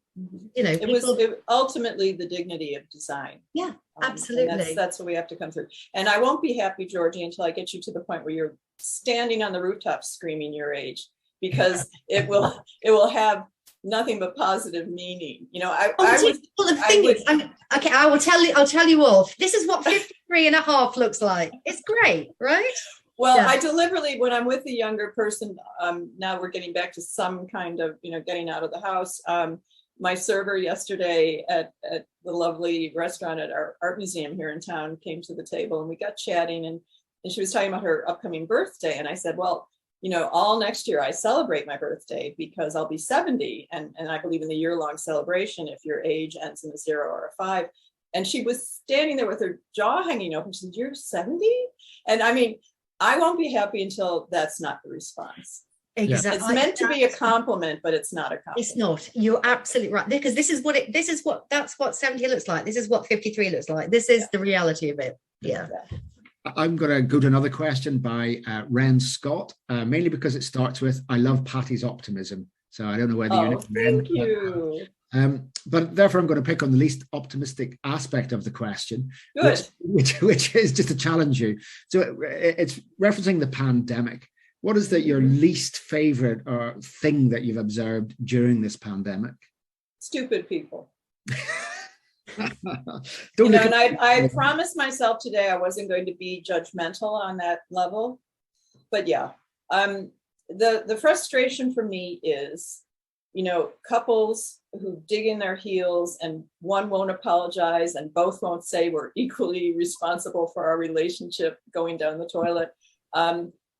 C: It was ultimately the dignity of design.
D: Yeah, absolutely.
C: That's what we have to come through. And I won't be happy, Georgie, until I get you to the point where you're standing on the rooftop screaming your age, because it will have nothing but positive meaning. I
D: will tell you all. This is what 53 and a half looks like. It's great, right?
C: Well, yeah. I deliberately, when I'm with a younger person, now we're getting back to some kind of, getting out of the house. My server yesterday at the lovely restaurant at our art museum here in town came to the table, and we got chatting, and she was talking about her upcoming birthday. And I said, well, all next year I celebrate my birthday because I'll be 70. And I believe in the year-long celebration if your age ends in a 0 or a 5. And she was standing there with her jaw hanging open. She said, "You're 70?" And I mean, I won't be happy until that's not the response.
D: Exactly.
C: It's meant to be a compliment, but it's not a compliment.
D: It's not. You're absolutely right. Because that's what 70 looks like. This is what 53 looks like. This is the reality of it. Yeah.
B: I'm going to go to another question by Ren Scott, mainly because it starts with, "I love Pattie's optimism." So I don't know whether you know Ren.
C: Thank you.
B: But therefore, I'm going to pick on the least optimistic aspect of the question,
C: Good.
B: which is just to challenge you. So it's referencing the pandemic. What is your least favorite thing that you've observed during this pandemic?
C: Stupid people.
B: And
C: I promised myself today I wasn't going to be judgmental on that level, but the frustration for me is, couples who dig in their heels and one won't apologize and both won't say we're equally responsible for our relationship going down the toilet.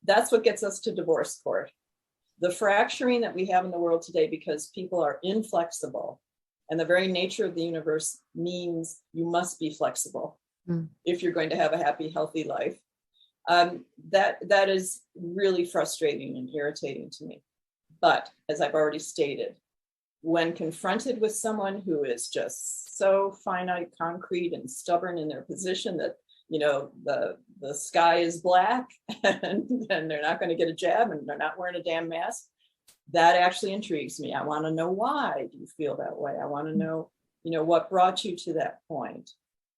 C: That's what gets us to divorce court. The fracturing that we have in the world today because people are inflexible. And the very nature of the universe means you must be flexible if you're going to have a happy, healthy life. That is really frustrating and irritating to me. But as I've already stated, when confronted with someone who is just so finite, concrete, and stubborn in their position that the sky is black and they're not going to get a jab and they're not wearing a damn mask. That actually intrigues me. I want to know, why do you feel that way? I want to know, what brought you to that point.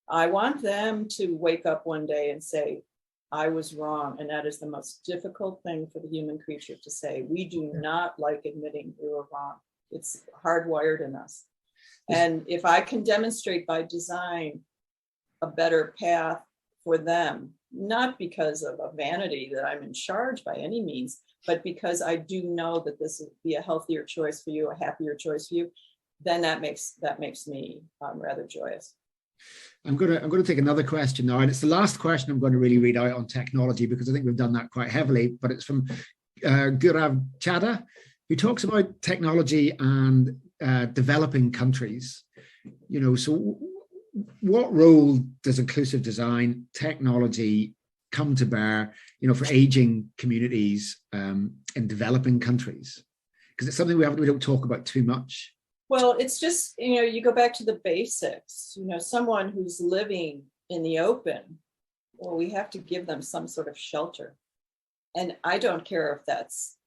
C: I want them to wake up one day and say, I was wrong. And that is the most difficult thing for the human creature to say. We do not like admitting we were wrong. It's hardwired in us. And if I can demonstrate by design a better path for them, not because of a vanity that I'm in charge by any means, but because I do know that this would be a healthier choice for you, a happier choice for you, then that makes me rather joyous.
B: I'm going to take another question now, and it's the last question I'm going to really read out on technology, because I think we've done that quite heavily, but it's from Gaurav Chadha, who talks about technology and developing countries. So what role does inclusive design technology come to bear, for aging communities in developing countries? Because it's something we don't talk about too much.
C: Well, it's just, you go back to the basics. Someone who's living in the open, well, we have to give them some sort of shelter. And I don't care if that's,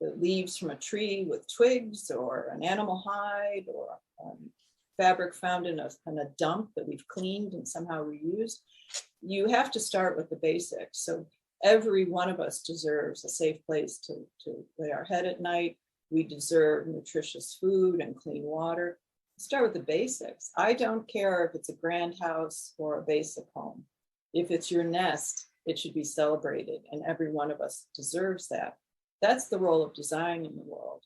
C: the leaves from a tree with twigs, or an animal hide, or fabric found in a dump that we've cleaned and somehow reused. You have to start with the basics. So every one of us deserves a safe place to lay our head at night. We deserve nutritious food and clean water. Start with the basics. I don't care if it's a grand house or a basic home. If it's your nest, it should be celebrated, and every one of us deserves that. That's the role of design in the world.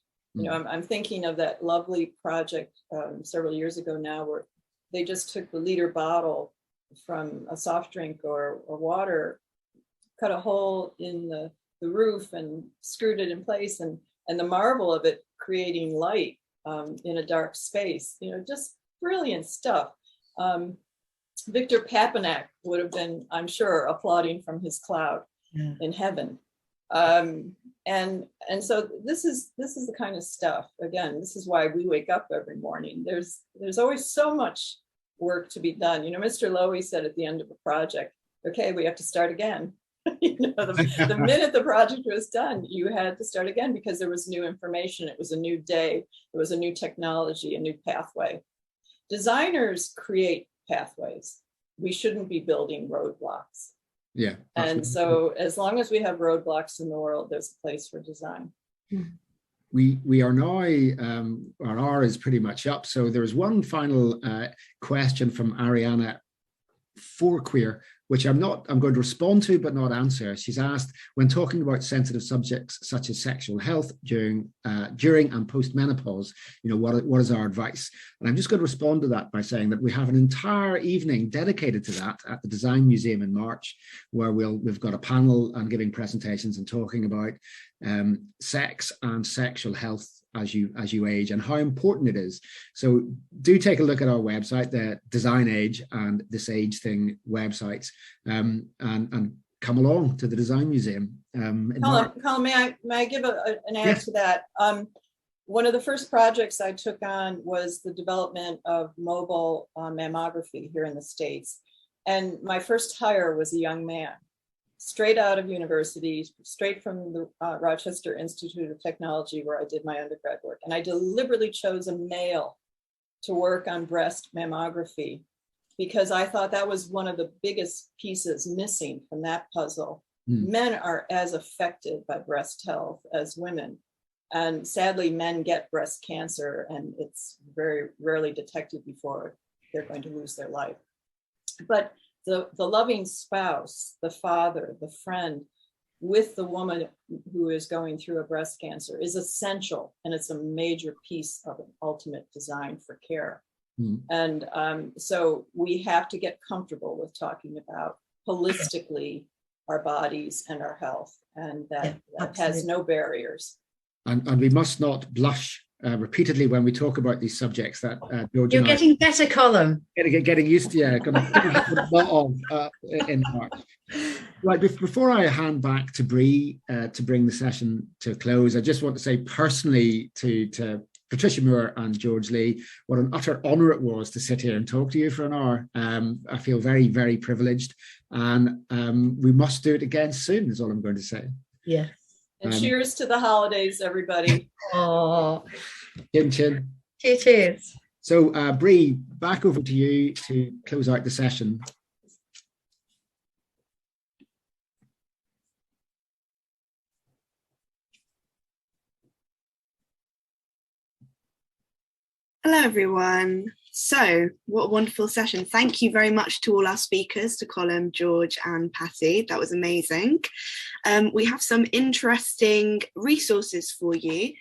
C: I'm thinking of that lovely project several years ago now, where they just took the liter bottle from a soft drink or water, cut a hole in the roof and screwed it in place, and the marvel of it creating light in a dark space, just brilliant stuff. Victor Papanek would have been, I'm sure, applauding from his cloud in heaven. And so this is the kind of stuff, again, this is why we wake up every morning. There's always so much work to be done. Mr. Lowe said at the end of a project, okay, we have to start again. The minute the project was done, you had to start again, because there was new information. It was a new day. It was a new technology, a new pathway. Designers create pathways. We shouldn't be building roadblocks.
B: Yeah.
C: And so as long as we have roadblocks in the world, there's a place for design.
B: We are now, our hour is pretty much up. So there's one final question from Ariana Forqueer, which I'm going to respond to but not answer. She's asked, when talking about sensitive subjects such as sexual health during and post menopause, what is our advice? And I'm just going to respond to that by saying that we have an entire evening dedicated to that at the Design Museum in March, where we've got a panel and giving presentations and talking about sex and sexual health as you age, and how important it is. So do take a look at our website, the Design Age and This Age Thing websites, and come along to the Design Museum.
C: Colum, may I give an add to that? One of the first projects I took on was the development of mobile mammography here in the States. And my first hire was a young man, straight out of university, straight from the Rochester Institute of Technology, where I did my undergrad work. And I deliberately chose a male to work on breast mammography, because I thought that was one of the biggest pieces missing from that puzzle. Men are as affected by breast health as women. And sadly, men get breast cancer, and it's very rarely detected before they're going to lose their life. But the loving spouse, the father, the friend with the woman who is going through a breast cancer is essential, and it's a major piece of an ultimate design for care. And so we have to get comfortable with talking about holistically our bodies and our health, and that has no barriers.
B: And we must not blush repeatedly when we talk about these subjects. That George,
D: you're getting better, Colum.
B: Getting used to, in March. Right, before I hand back to Bree to bring the session to a close, I just want to say personally to Patricia Moore and George Lee, what an utter honour it was to sit here and talk to you for an hour. I feel very, very privileged, and we must do it again soon, is all I'm going to say.
D: Yeah.
C: And cheers to the holidays, everybody.
D: Oh,
B: Chin chin.
D: Cheers.
B: So, Bree, back over to you to close out the session.
A: Hello, everyone. So, what a wonderful session. Thank you very much to all our speakers, to Colum, George and Pattie. That was amazing. We have some interesting resources for you.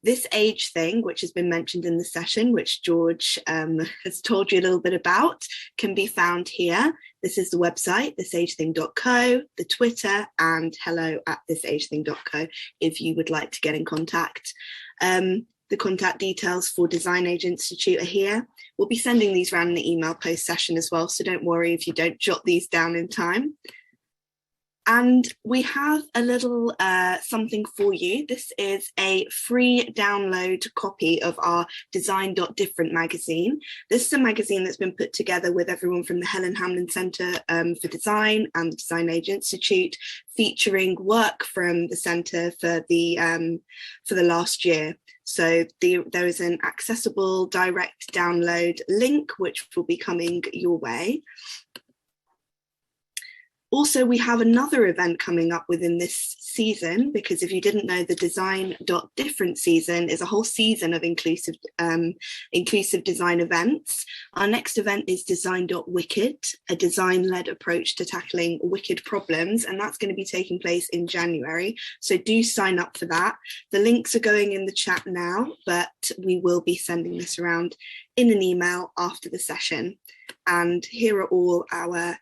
A: This age thing, which has been mentioned in the session, which George has told you a little bit about, can be found here. This is the website, thisagething.co, the Twitter, and hello@thisagething.co if you would like to get in contact. The contact details for Design Age Institute are here. We'll be sending these around in the email post-session as well, so don't worry if you don't jot these down in time. And we have a little something for you. This is a free download copy of our Design.Different magazine. This is a magazine that's been put together with everyone from the Helen Hamlin Centre for Design and the Design Age Institute, featuring work from the centre for the last year. So there is an accessible direct download link, which will be coming your way. Also, we have another event coming up within this season, because if you didn't know, the Design.Different season is a whole season of inclusive design events. Our next event is Design.Wicked, a design-led approach to tackling wicked problems, and that's going to be taking place in January. So do sign up for that. The links are going in the chat now, but we will be sending this around in an email after the session. And here are all our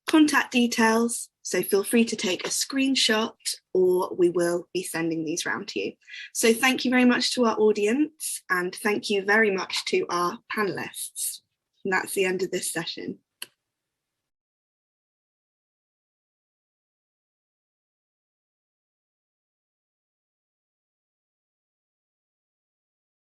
A: contact details, so feel free to take a screenshot, or we will be sending these round to you. So thank you very much to our audience, and thank you very much to our panelists. And that's the end of this session.